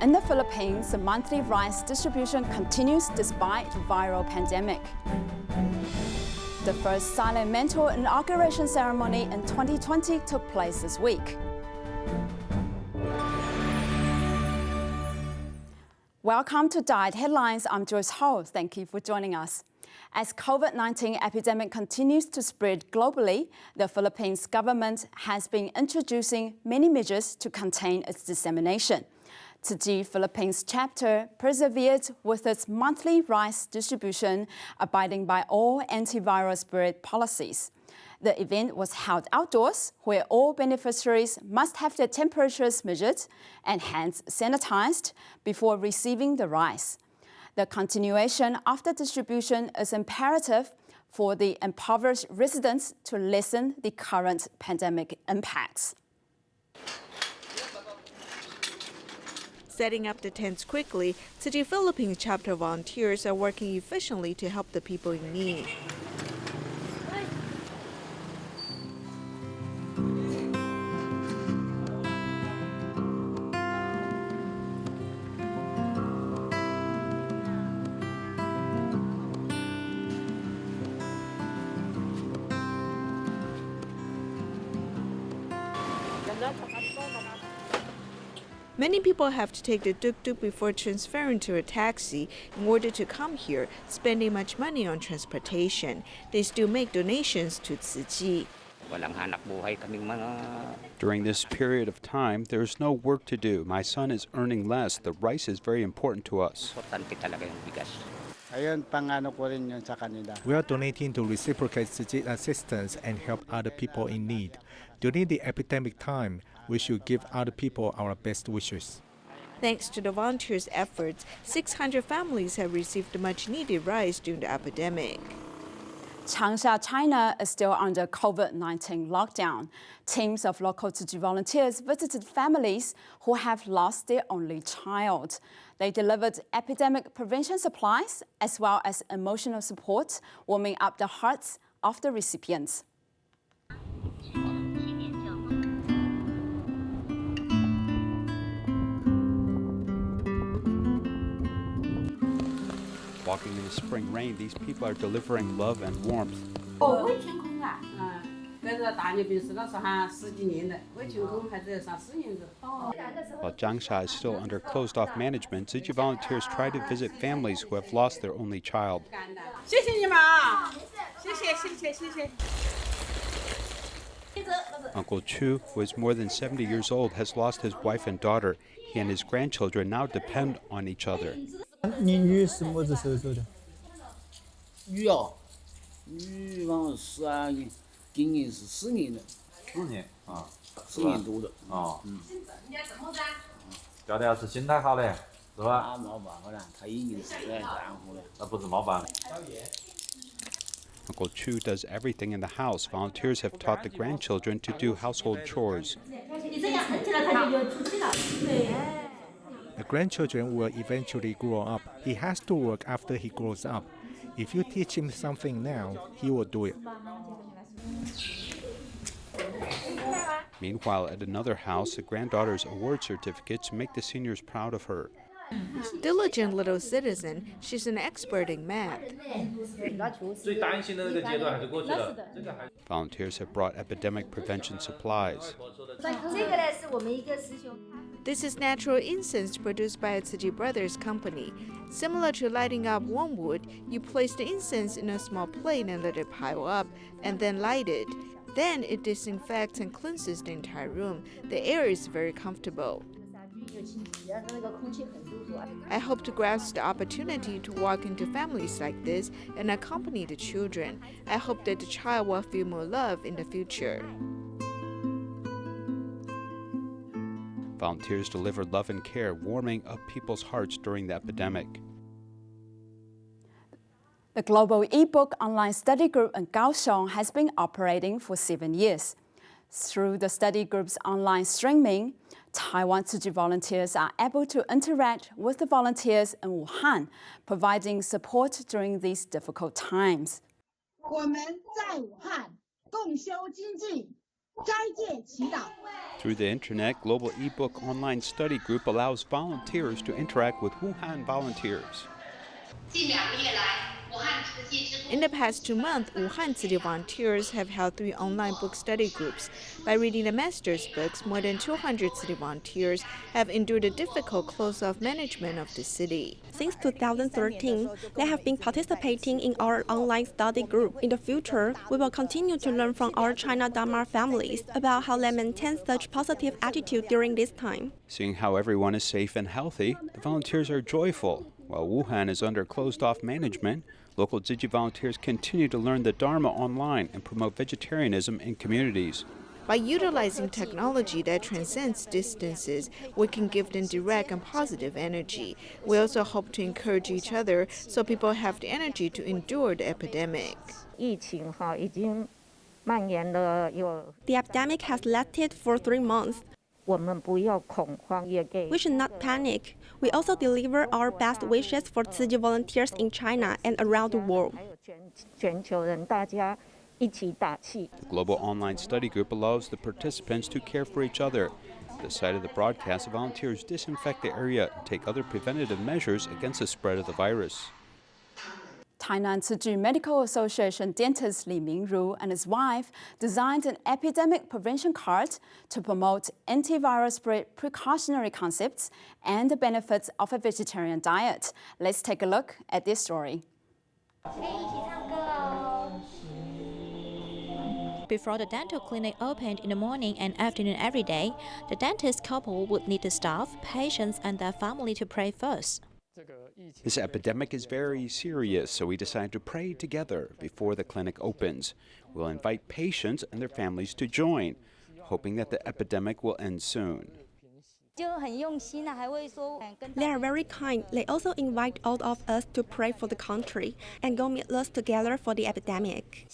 In the Philippines, the monthly rice distribution continues despite viral pandemic. The first silent mentor inauguration ceremony in 2020 took place this week. Welcome to DaAi Headlines. I'm Joyce Ho. Thank you for joining us. As COVID-19 epidemic continues to spread globally, the Philippines government has been introducing many measures to contain its dissemination. Tzu Chi Philippines Chapter persevered with its monthly rice distribution, abiding by all antiviral spirit policies. The event was held outdoors, where all beneficiaries must have their temperatures measured and hands sanitized before receiving the rice. The continuation of the distribution is imperative for the impoverished residents to lessen the current pandemic impacts. Setting up the tents quickly, Tzu Chi Philippines Chapter volunteers are working efficiently to help the people in need. Many people have to take the tuk-tuk before transferring to a taxi in order to come here, spending much money on transportation. They still make donations to Tzu Chi. During this period of time, there is no work to do. My son is earning less. The rice is very important to us. We are donating to reciprocate Tzu Chi assistance and help other people in need. During the epidemic time, we should give other people our best wishes. Thanks to the volunteers' efforts, 600 families have received much-needed rice during the epidemic. Changsha, China is still under COVID-19 lockdown. Teams of local Tzu Chi volunteers visited families who have lost their only child. They delivered epidemic prevention supplies as well as emotional support, warming up the hearts of the recipients. Walking in the spring rain, these people are delivering love and warmth. While Changsha is still under closed-off management, Tzu Chi volunteers try to visit families who have lost their only child. Uncle Chu, who is more than 70 years old, has lost his wife and daughter. He and his grandchildren now depend on each other. Uncle Chu does everything in the house. Volunteers have taught the grandchildren to do household chores. The grandchildren will eventually grow up. He has to work after he grows up. If you teach him something now, he will do it. Meanwhile, at another house, the granddaughter's award certificates make the seniors proud of her. Diligent little citizen, she's an expert in math. Volunteers have brought epidemic prevention supplies. This is natural incense produced by a Tzu Chi Brothers company. Similar to lighting up wormwood, you place the incense in a small plate and let it pile up, and then light it. Then it disinfects and cleanses the entire room. The air is very comfortable. I hope to grasp the opportunity to walk into families like this and accompany the children. I hope that the child will feel more love in the future. Volunteers deliver love and care, warming up people's hearts during the epidemic. The global ebook online study group in Kaohsiung has been operating for 7 years. Through the study group's online streaming, Taiwan Tzu Chi volunteers are able to interact with the volunteers in Wuhan, providing support during these difficult times. 我们在武汉共修经济，斋戒祈祷。Through the internet, Global eBook Online Study Group allows volunteers to interact with Wuhan volunteers. In the past 2 months, Wuhan City volunteers have held 3 online book study groups. By reading the master's books, more than 200 city volunteers have endured the difficult close-off management of the city. Since 2013, they have been participating in our online study group. In the future, we will continue to learn from our China Dharma families about how they maintain such positive attitude during this time. Seeing how everyone is safe and healthy, the volunteers are joyful. While Wuhan is under closed-off management, local Tzu Chi volunteers continue to learn the Dharma online and promote vegetarianism in communities. By utilizing technology that transcends distances, we can give them direct and positive energy. We also hope to encourage each other so people have the energy to endure the epidemic. The epidemic has lasted for 3 months. We should not panic. We also deliver our best wishes for Tzu Chi volunteers in China and around the world. The Global Online Study Group allows the participants to care for each other. At the site of the broadcast, the volunteers disinfect the area and take other preventative measures against the spread of the virus. Tainan Tzu Chi Medical Association dentist Li Mingru and his wife designed an epidemic prevention card to promote antivirus precautionary concepts and the benefits of a vegetarian diet. Let's take a look at this story. Before the dental clinic opened in the morning and afternoon every day, the dentist couple would need the staff, patients, and their family to pray first. This epidemic is very serious, so we decided to pray together before the clinic opens. We'll invite patients and their families to join, hoping that the epidemic will end soon. They are very kind. They also invite all of us to pray for the country and go meet us together for the epidemic.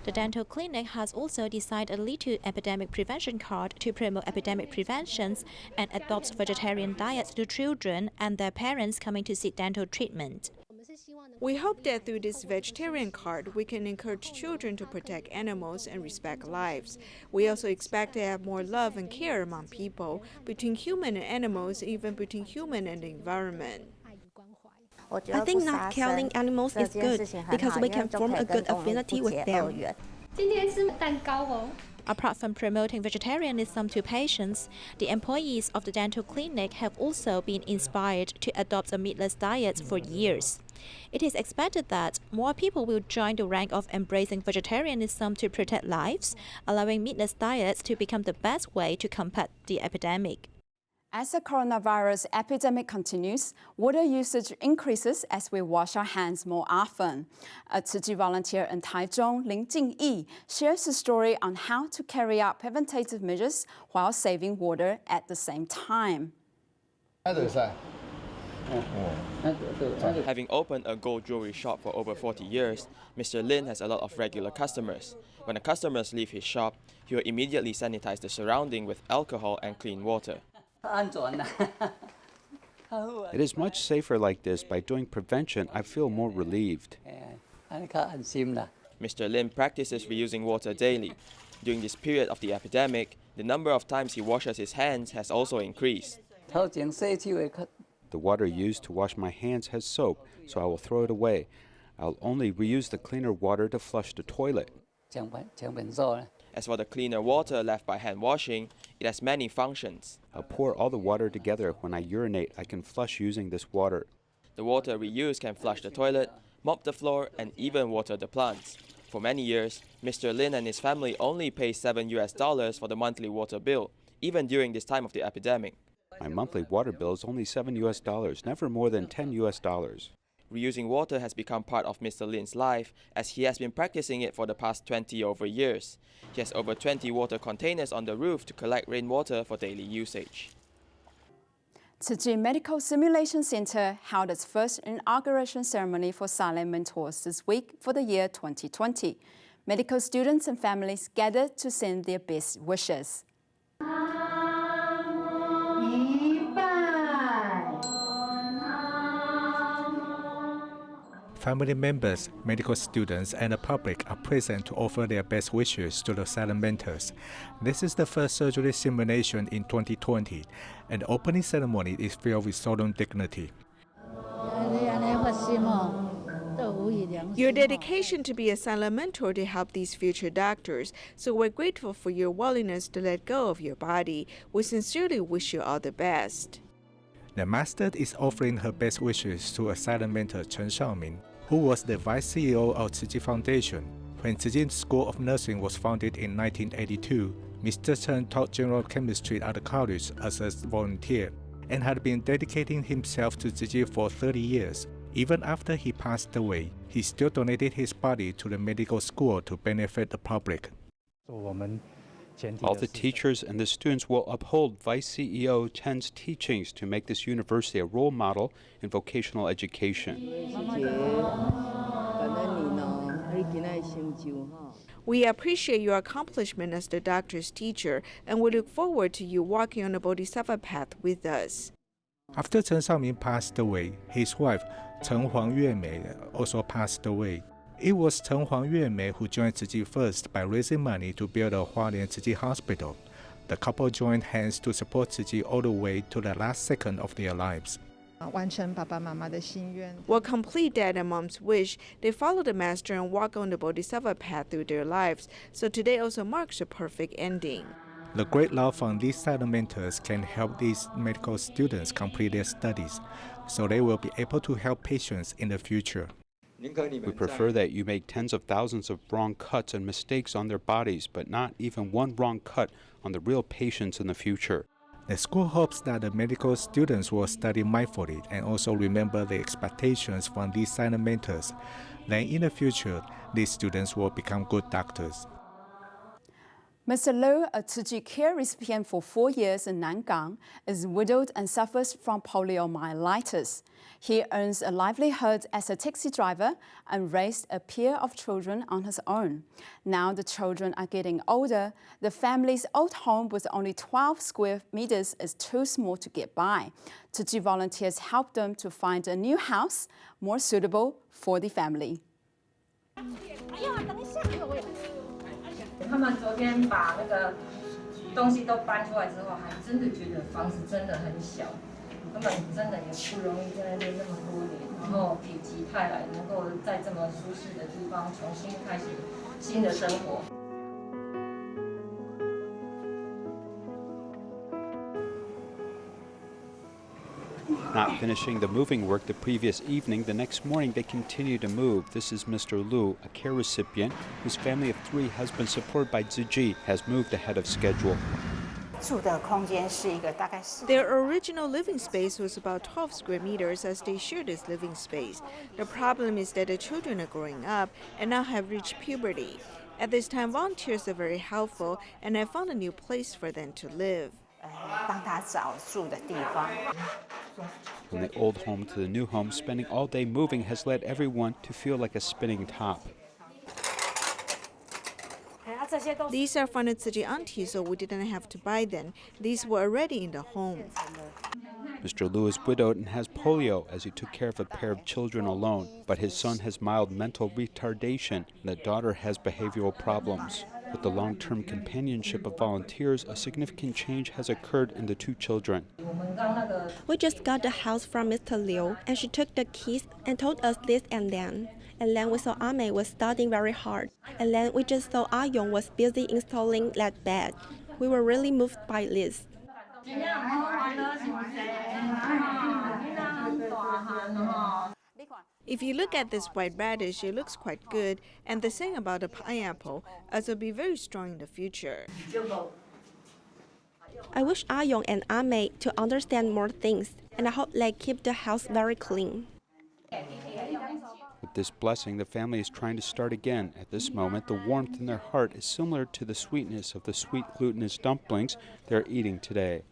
The dental clinic has also designed a little epidemic prevention card to promote epidemic preventions and adopts vegetarian diets to children and their parents coming to seek dental treatment. We hope that through this vegetarian card, we can encourage children to protect animals and respect lives. We also expect to have more love and care among people, between human and animals, even between human and the environment. I think not killing animals is good because we can form a good affinity with them. Apart from promoting vegetarianism to patients, the employees of the dental clinic have also been inspired to adopt a meatless diet for years. It is expected that more people will join the rank of embracing vegetarianism to protect lives, allowing meatless diets to become the best way to combat the epidemic. As the coronavirus epidemic continues, water usage increases as we wash our hands more often. A Tzu Chi volunteer in Taichung, Ling Jingyi, shares a story on how to carry out preventative measures while saving water at the same time. Having opened a gold jewelry shop for over 40 years, Mr. Lin has a lot of regular customers. When the customers leave his shop, he will immediately sanitize the surrounding with alcohol and clean water. It is much safer like this. By doing prevention, I feel more relieved. Mr. Lim practices reusing water daily. During this period of the epidemic, the number of times he washes his hands has also increased. The water used to wash my hands has soap, so I will throw it away. I'll only reuse the cleaner water to flush the toilet. As for the cleaner water left by hand washing, it has many functions. I'll pour all the water together. When I urinate, I can flush using this water. The water we use can flush the toilet, mop the floor, and even water the plants. For many years, Mr. Lin and his family only pay $7 for the monthly water bill, even during this time of the epidemic. My monthly water bill is only $7, never more than $10. Reusing water has become part of Mr. Lin's life as he has been practicing it for the past 20 over years. He has over 20 water containers on the roof to collect rainwater for daily usage. Tzu Chi Medical Simulation Center held its first inauguration ceremony for silent mentors this week for the year 2020. Medical students and families gathered to send their best wishes. Family members, medical students, and the public are present to offer their best wishes to the asylum mentors. This is the first surgery simulation in 2020, and the opening ceremony is filled with solemn dignity. Your dedication to be a silent mentor to help these future doctors, so we're grateful for your willingness to let go of your body. We sincerely wish you all the best. The master is offering her best wishes to asylum mentor Chen Xiaoming, who was the vice CEO of Tzu Chi Foundation. When Tzu Chi School of Nursing was founded in 1982, Mr. Chen taught general chemistry at the college as a volunteer and had been dedicating himself to Tzu Chi for 30 years. Even after he passed away, he still donated his body to the medical school to benefit the public. All the teachers and the students will uphold Vice CEO Chen's teachings to make this university a role model in vocational education. We appreciate your accomplishment as the doctor's teacher, and we look forward to you walking on the Bodhisattva path with us. After Chen Xiaoming passed away, his wife, Chen Huang Yuemei, also passed away. It was Chen Huang Yuemei who joined Tzu Chi first by raising money to build a Hualien Tzu Chi hospital. The couple joined hands to support Tzu Chi all the way to the last second of their lives. Will complete Dad and Mom's wish. They follow the Master and walk on the Bodhisattva path through their lives, so today also marks a perfect ending. The great love from these silent mentors can help these medical students complete their studies, so they will be able to help patients in the future. We prefer that you make tens of thousands of wrong cuts and mistakes on their bodies, but not even one wrong cut on the real patients in the future. The school hopes that the medical students will study mindfully and also remember the expectations from these silent mentors. Then in the future, these students will become good doctors. Mr. Liu, a Tzu Chi care recipient for 4 years in Nangang, is widowed and suffers from poliomyelitis. He earns a livelihood as a taxi driver and raised a pair of children on his own. Now the children are getting older. The family's old home with only 12 square meters is too small to get by. Tzu Chi volunteers help them to find a new house more suitable for the family. 他们昨天把那个东西都搬出来之后，还真的觉得房子真的很小，根本真的也不容易在那边那么多年，然后否极泰来，能够在这么舒适的地方重新开始新的生活。 Not finishing the moving work the previous evening, the next morning they continue to move. This is Mr. Liu, a care recipient whose family of 3 has been supported by Tzu Chi, has moved ahead of schedule. Their original living space was about 12 square meters as they shared this living space. The problem is that the children are growing up and now have reached puberty. At this time, volunteers are very helpful and have found a new place for them to live. From the old home to the new home, spending all day moving has led everyone to feel like a spinning top. These are from the Tzu Chi aunties, so we didn't have to buy them. These were already in the home. Mr. Liu is widowed and has polio as he took care of a pair of children alone, but his son has mild mental retardation and the daughter has behavioral problems. With the long-term companionship of volunteers, a significant change has occurred in the 2 children. We just got the house from Mr. Liu, and she took the keys and told us this and then. And then we saw Ame was studying very hard. And then we just saw Ayong was busy installing that bed. We were really moved by this. If you look at this white radish, it looks quite good, and the same about the pineapple, as it will be very strong in the future. I wish Ayong and Ame to understand more things, and I hope they keep the house very clean. With this blessing, the family is trying to start again. At this moment, the warmth in their heart is similar to the sweetness of the sweet glutinous dumplings they're eating today.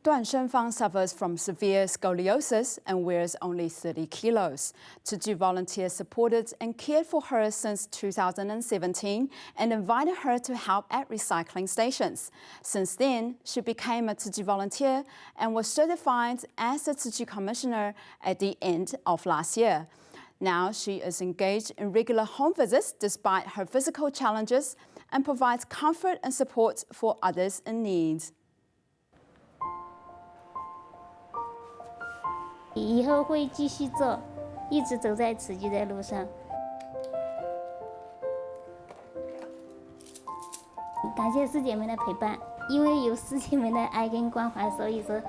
Duan Shenfang suffers from severe scoliosis and weighs only 30 kilos. Tzu Chi volunteers supported and cared for her since 2017 and invited her to help at recycling stations. Since then, she became a Tzu Chi volunteer and was certified as a Tzu Chi commissioner at the end of last year. Now she is engaged in regular home visits despite her physical challenges and provides comfort and support for others in need. 以后会继续做，一直走在慈济的路上。感谢师姐们的陪伴，因为有师姐们的爱跟关怀，所以说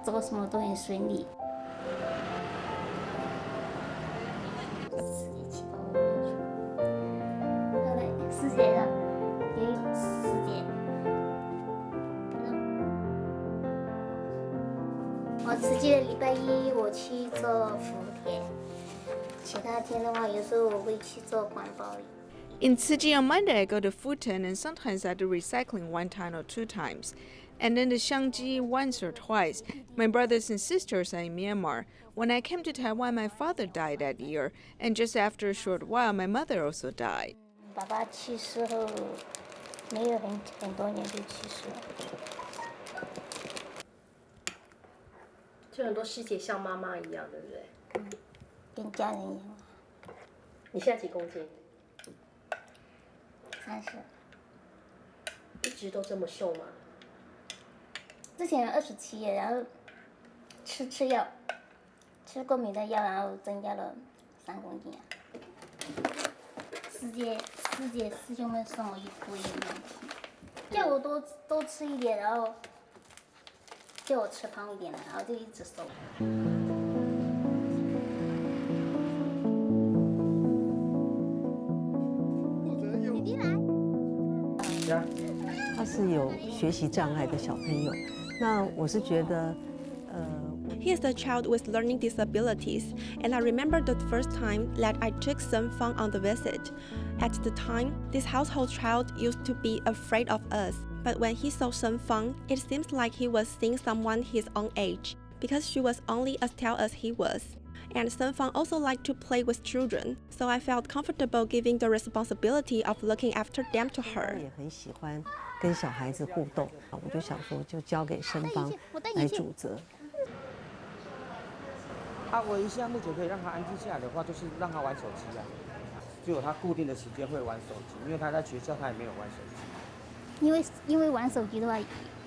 做什么都很顺利。师姐的，也有师姐。我慈济的礼拜一我去做福田，其他天的话，有时候我会去做环保。 In Tzu Chi on Monday, I go to Futan and sometimes I do recycling 1 time or 2 times. And then the Changsha once or twice. My brothers and sisters are in Myanmar. When I came to Taiwan, my father died that year. And just after a short while, my mother also died. 爸爸去世后，没有很多年就去世了。就很多师姐像妈妈一样，对不对？嗯，跟家人一样。你现在几公斤？30。一直都这么瘦吗？之前27，然后吃药，吃过敏的药，然后增加了3公斤。师兄们送我一锅营养品，叫我多吃一点，然后叫我吃胖一点，然后就一直瘦。弟弟来。他是有学习障碍的小朋友，那我是觉得，He is a child with learning disabilities, and I remember the first time that I took Sun Fang on the visit. At the time, this household child used to be afraid of us, but when he saw Sun Fang, it seems like he was seeing someone his own age, because she was only as tall as he was. And Sun Fang also liked to play with children, so I felt comfortable giving the responsibility of looking after them to her. 也很喜欢跟小孩子互动，我就想说就交给申方来主责。唯一项目前可以让他安静下来的话，就是让他玩手机啊。只有他固定的时间会玩手机，因为他在学校他也没有玩手机。因为玩手机的话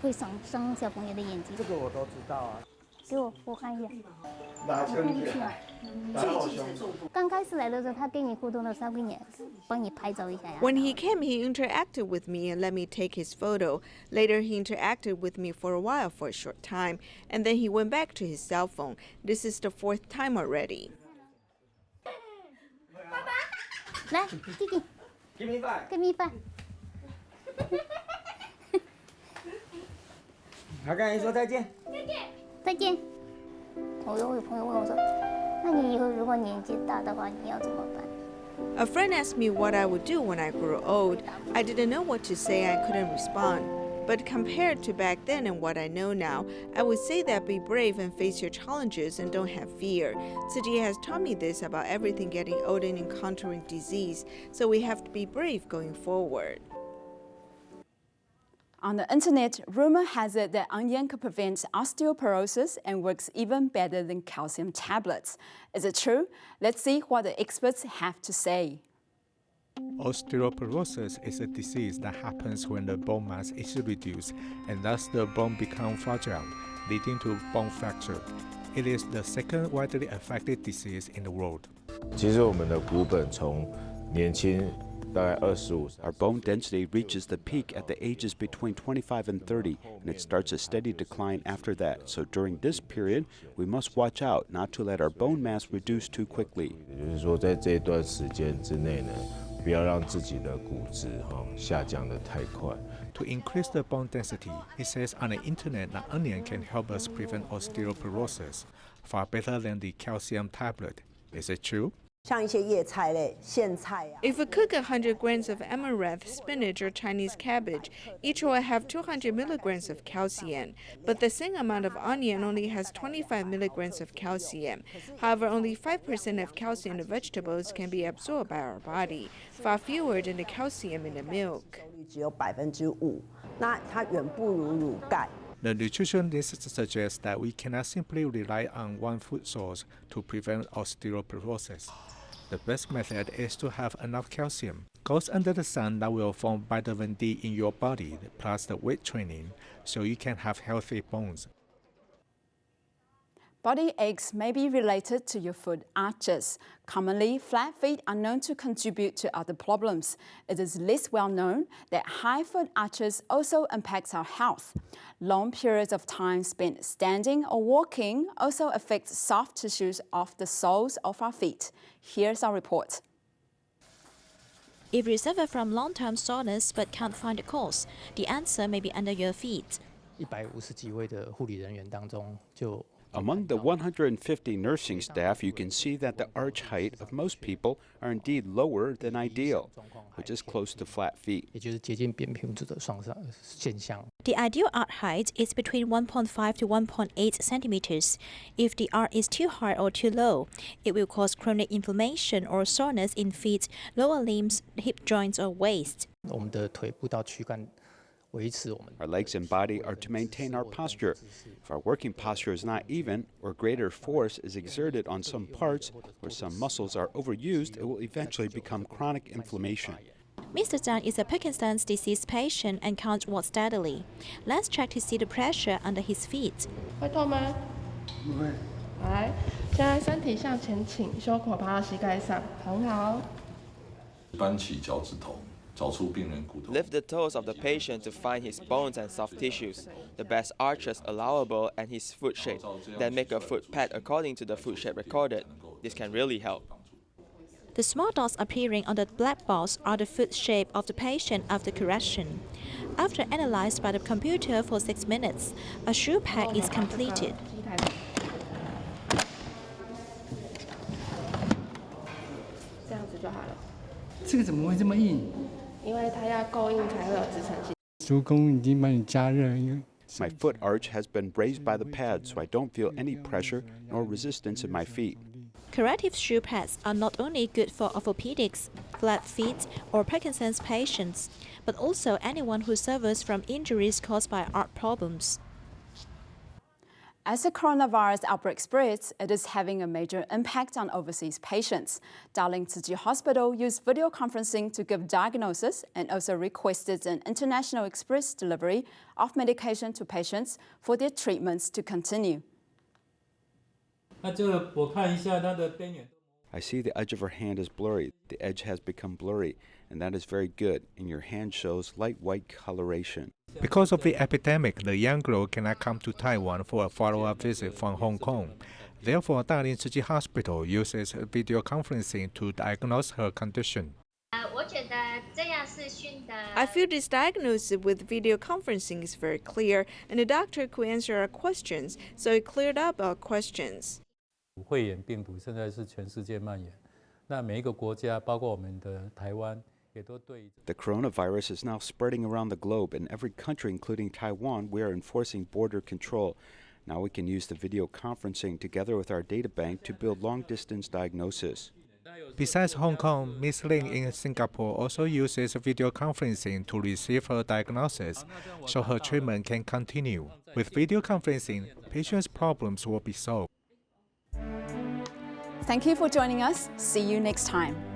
会伤小朋友的眼睛。这个我都知道啊。给我看一下。刚开始来的时候，他跟你互动的时候，帮你拍照一下呀。When he came, he interacted with me and let me take his photo. Later, he interacted with me for a while for a short time, and then he went back to his cell phone. This is the 4th time already. 来，弟弟 Give me 5. Give me 5。他跟你说再见。再见。我有朋友问我说：“那你以后如果年纪大的话，你要怎么办？” A friend asked me what I would do when I grew old. I didn't know what to say. I couldn't respond. But compared to back then and what I know now, I would say that be brave and face your challenges and don't have fear. Tzu Chi has taught me this about everything getting old and encountering disease, so we have to be brave going forward. On the internet, rumor has it that onion could prevent osteoporosis and works even better than calcium tablets. Is it true? Let's see what the experts have to say. Osteoporosis is a disease that happens when the bone mass is reduced and thus the bone becomes fragile, leading to bone fracture. It is the second widely affected disease in the world. 其实我们的骨本从年轻 Our bone density reaches the peak at the ages between 25 and 30, and it starts a steady decline after that. So during this period, we must watch out not to let our bone mass reduce too quickly. 就是说，在这段时间之内呢，不要让自己的骨质下降得太快。To increase the bone density, it says on the internet that onion can help us prevent osteoporosis, far better than the calcium tablet. Is it true? If we cook 100 grams of amaranth, spinach, or Chinese cabbage, each will have 200 milligrams of calcium. But the same amount of onion only has 25 milligrams of calcium. However, only 5% of calcium in vegetables can be absorbed by our body, far fewer than the calcium in the milk. The nutritionists suggest that we cannot simply rely on one food source to prevent osteoporosis. The best method is to have enough calcium. Goes under the sun that will form vitamin D in your body, plus the weight training, so you can have healthy bones. Body aches may be related to your foot arches. Commonly, flat feet are known to contribute to other problems. It is less well known that high foot arches also impacts our health. Long periods of time spent standing or walking also affect soft tissues of the soles of our feet. Here's our report. If you suffer from long-term soreness but can't find the cause, the answer may be under your feet. 150几位的护理人员当中，就 Among the 150 nursing staff, you can see that the arch height of most people are indeed lower than ideal, which is close to flat feet. 也就是接近扁平足的现象。 The ideal arch height is between 1.5 to 1.8 centimeters. If the arch is too high or too low, it will cause chronic inflammation or soreness in feet, lower limbs, hip joints, or waist. 我们的腿部到躯干。 Our legs and body are to maintain our posture. If our working posture is not even, or greater force is exerted on some parts, or some muscles are overused, it will eventually become chronic inflammation. Mr. Zhang is a Parkinson's disease patient and can't walk steadily. Let's check to see the pressure under his feet. 会痛吗？不会。来，现在身体向前倾，胸口爬到膝盖上，很好。搬起脚趾头。 Lift the toes of the patient to find his bones and soft tissues, the best arches allowable and his foot shape. Then make a foot pad according to the foot shape recorded. This can really help. The small dots appearing on the black box are the foot shape of the patient after correction. After analyzed by the computer for 6 minutes, a shoe pad is completed. 这样子就好了。这个怎么会这么硬？ 因为它要够硬才会有支撑性。足弓已经帮你加热，因为 My foot arch has been raised by the pad, so I don't feel any pressure nor resistance in my feet. Corrective shoe pads are not only good for orthopedics, flat feet, or Parkinson's patients, but also anyone who suffers from injuries caused by arch problems. As the coronavirus outbreak spreads, it is having a major impact on overseas patients. Darling Tzu Chi Hospital used video conferencing to give diagnosis and also requested an international express delivery of medication to patients for their treatments to continue. I see the edge of her hand is blurry. The edge has become blurry, and that is very good, and your hand shows light white coloration. Because of the epidemic, the young girl cannot come to Taiwan for a follow-up visit from Hong Kong. Therefore, Darling Tzu Chi Hospital uses video conferencing to diagnose her condition. I feel this diagnosis with video conferencing is very clear, and the doctor could answer our questions, so it cleared up our questions. 肺炎病毒现在是全世界蔓延，那每一个国家，包括我们的台湾。 The coronavirus is now spreading around the globe. In every country, including Taiwan, we are enforcing border control. Now we can use the video conferencing together with our data bank to build long-distance diagnosis. Besides Hong Kong, Ms. Ling in Singapore also uses video conferencing to receive her diagnosis, so her treatment can continue. With video conferencing, patients' problems will be solved. Thank you for joining us. See you next time.